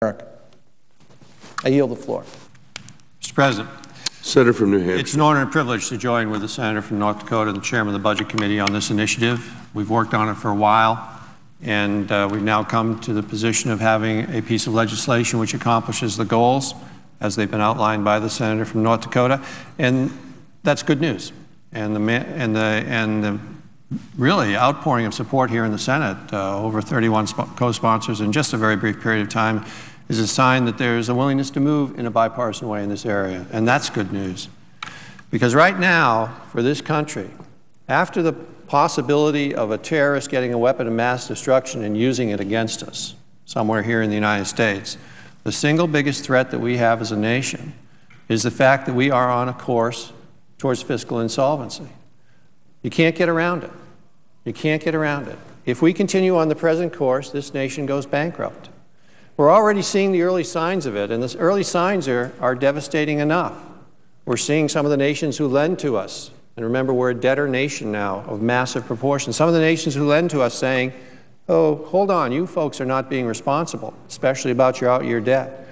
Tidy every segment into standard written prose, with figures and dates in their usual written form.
America. I yield the floor. Mr. President. Senator from New Hampshire. It's an honor and privilege to join with the Senator from North Dakota and the Chairman of the Budget Committee on this initiative. We've worked on it for a while, and we've now come to the position of having a piece of legislation which accomplishes the goals as they've been outlined by the Senator from North Dakota, and that's good news. And the really outpouring of support here in the Senate, over 31 co-sponsors in just a very brief period of time, is a sign that there's a willingness to move in a bipartisan way in this area, and that's good news. Because right now, for this country, after the possibility of a terrorist getting a weapon of mass destruction and using it against us somewhere here in the United States, the single biggest threat that we have as a nation is the fact that we are on a course towards fiscal insolvency. You can't get around it. You can't get around it. If we continue on the present course, this nation goes bankrupt. We're already seeing the early signs of it, and the early signs are devastating enough. We're seeing some of the nations who lend to us, and remember, we're a debtor nation now of massive proportions. Some of the nations who lend to us saying, oh, hold on, you folks are not being responsible, especially about your out-year debt.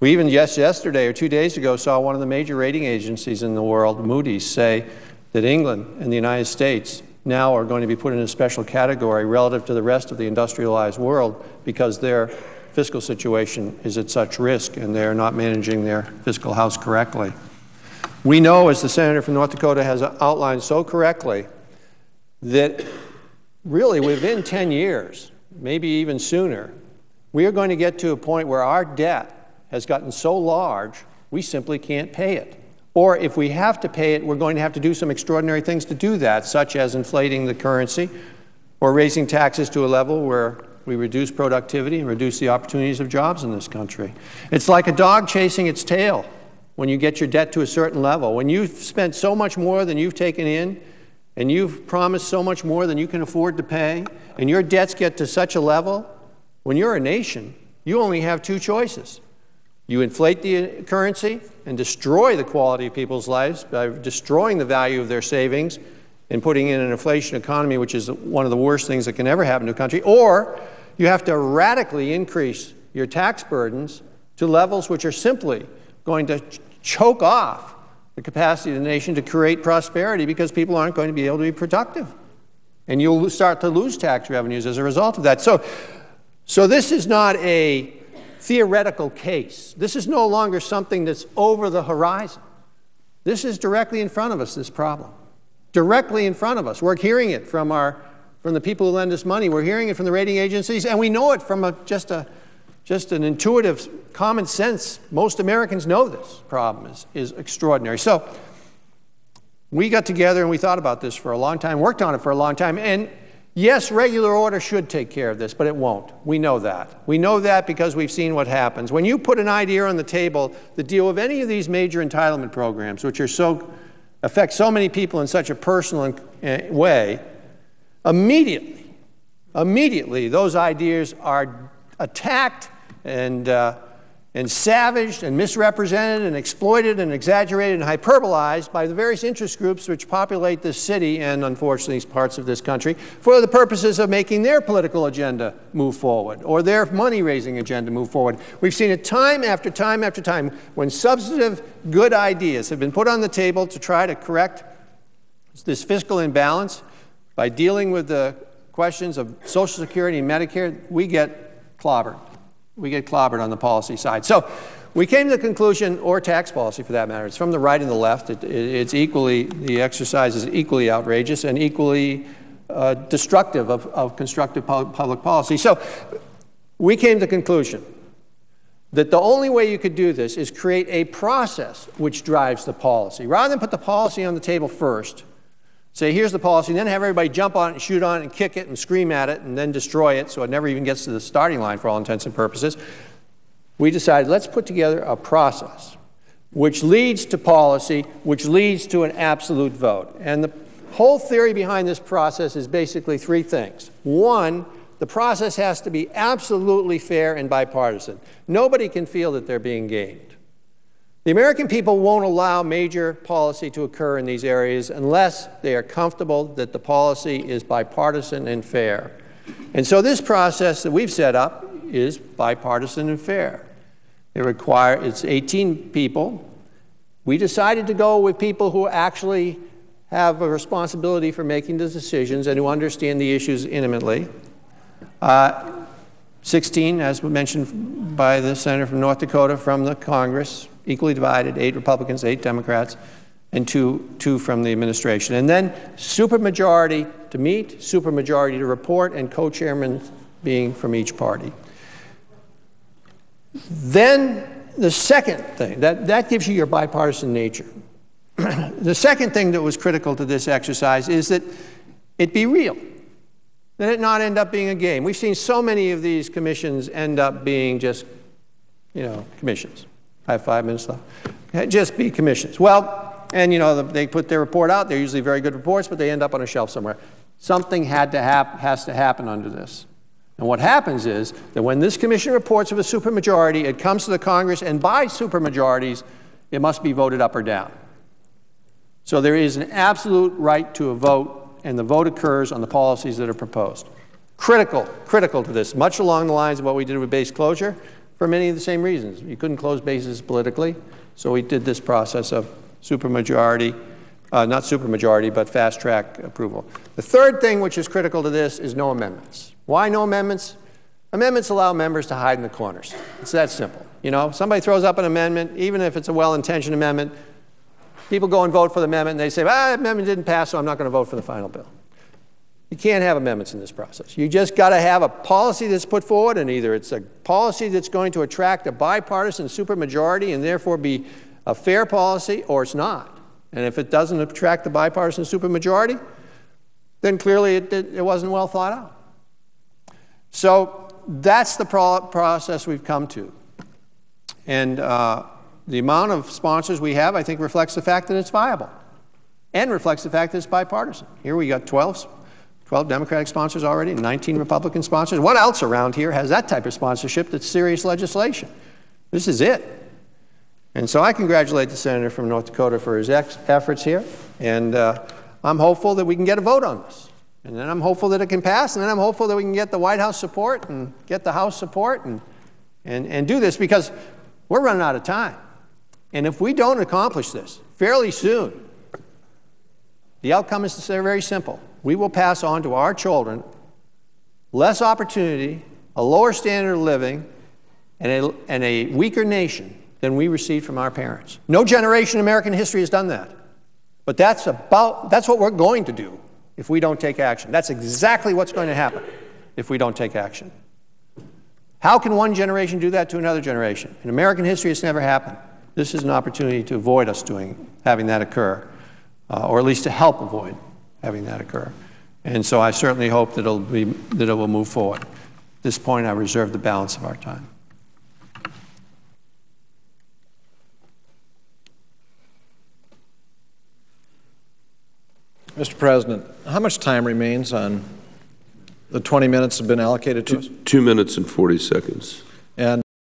We even just yesterday or 2 days ago saw one of the major rating agencies in the world, Moody's, say that England and the United States now are going to be put in a special category relative to the rest of the industrialized world because their fiscal situation is at such risk and they're not managing their fiscal house correctly. We know, as the Senator from North Dakota has outlined so correctly, that really within 10 years, maybe even sooner, we are going to get to a point where our debt has gotten so large we simply can't pay it. Or if we have to pay it, we're going to have to do some extraordinary things to do that, such as inflating the currency or raising taxes to a level where we reduce productivity and reduce the opportunities of jobs in this country. It's like a dog chasing its tail when you get your debt to a certain level. When you've spent so much more than you've taken in, and you've promised so much more than you can afford to pay, and your debts get to such a level, when you're a nation, you only have two choices. You inflate the currency and destroy the quality of people's lives by destroying the value of their savings and putting in an inflation economy, which is one of the worst things that can ever happen to a country, or you have to radically increase your tax burdens to levels which are simply going to choke off the capacity of the nation to create prosperity because people aren't going to be able to be productive. And you'll start to lose tax revenues as a result of that. So this is not a theoretical case. This is no longer something that's over the horizon. This is directly in front of us, this problem. Directly in front of us. We're hearing it from the people who lend us money. We're hearing it from the rating agencies, and we know it from just an intuitive common sense. Most Americans know this problem is extraordinary. So we got together and we thought about this for a long time, worked on it for a long time, and yes, regular order should take care of this, but it won't. We know that. We know that because we've seen what happens. When you put an idea on the table that deal with any of these major entitlement programs, which are affect so many people in such a personal way, immediately those ideas are attacked and savaged and misrepresented and exploited and exaggerated and hyperbolized by the various interest groups which populate this city and, unfortunately, parts of this country for the purposes of making their political agenda move forward or their money-raising agenda move forward. We've seen it time after time after time when substantive good ideas have been put on the table to try to correct this fiscal imbalance by dealing with the questions of Social Security and Medicare. We get clobbered. We get clobbered on the policy side. So we came to the conclusion, or tax policy for that matter, it's from the right and the left, the exercise is equally outrageous and equally destructive of constructive public policy. So we came to the conclusion that the only way you could do this is create a process which drives the policy. Rather than put the policy on the table first, say, here's the policy, and then have everybody jump on it and shoot on it and kick it and scream at it and then destroy it so it never even gets to the starting line for all intents and purposes. We decided, let's put together a process which leads to policy, which leads to an absolute vote. And the whole theory behind this process is basically three things. One, the process has to be absolutely fair and bipartisan. Nobody can feel that they're being gamed. The American people won't allow major policy to occur in these areas unless they are comfortable that the policy is bipartisan and fair. And so this process that we've set up is bipartisan and fair. It's 18 people. We decided to go with people who actually have a responsibility for making the decisions and who understand the issues intimately. 16, as mentioned by the senator from North Dakota from the Congress, equally divided, 8 Republicans, 8 Democrats, and two from the administration. And then supermajority to meet, supermajority to report, and co-chairmen being from each party. Then the second thing, that gives you your bipartisan nature. The second thing that was critical to this exercise is that it be real, that it not end up being a game. We've seen so many of these commissions end up being just, commissions. I have 5 minutes left. Just be commissions. Well, and they put their report out. They're usually very good reports, but they end up on a shelf somewhere. Something has to happen under this. And what happens is that when this commission reports of a supermajority, it comes to the Congress, and by supermajorities, it must be voted up or down. So there is an absolute right to a vote, and the vote occurs on the policies that are proposed. Critical to this, much along the lines of what we did with base closure, for many of the same reasons. You couldn't close bases politically, so we did this process of supermajority, not supermajority, but fast-track approval. The third thing which is critical to this is no amendments. Why no amendments? Amendments allow members to hide in the corners. It's that simple. Somebody throws up an amendment, even if it's a well-intentioned amendment, people go and vote for the amendment, and they say, the amendment didn't pass, so I'm not going to vote for the final bill. You can't have amendments in this process. You just got to have a policy that's put forward, and either it's a policy that's going to attract a bipartisan supermajority and therefore be a fair policy, or it's not. And if it doesn't attract the bipartisan supermajority, then clearly it wasn't well thought out. So that's the process we've come to. And the amount of sponsors we have, I think, reflects the fact that it's viable and reflects the fact that it's bipartisan. Here we got 12 Democratic sponsors already, 19 Republican sponsors. What else around here has that type of sponsorship that's serious legislation? This is it. And so I congratulate the senator from North Dakota for his efforts here. And I'm hopeful that we can get a vote on this. And then I'm hopeful that it can pass. And then I'm hopeful that we can get the White House support and get the House support and do this, because we're running out of time. And if we don't accomplish this fairly soon, the outcome is very simple. We will pass on to our children less opportunity, a lower standard of living, and a weaker nation than we received from our parents. No generation in American history has done that. But that's what we're going to do if we don't take action. That's exactly what's going to happen if we don't take action. How can one generation do that to another generation? In American history, it's never happened. This is an opportunity to avoid us having that occur, or at least to help avoid having that occur. And so I certainly hope that it will move forward. At this point, I reserve the balance of our time. Mr. President, how much time remains on the 20 minutes that have been allocated to us? 2 minutes and 40 seconds. And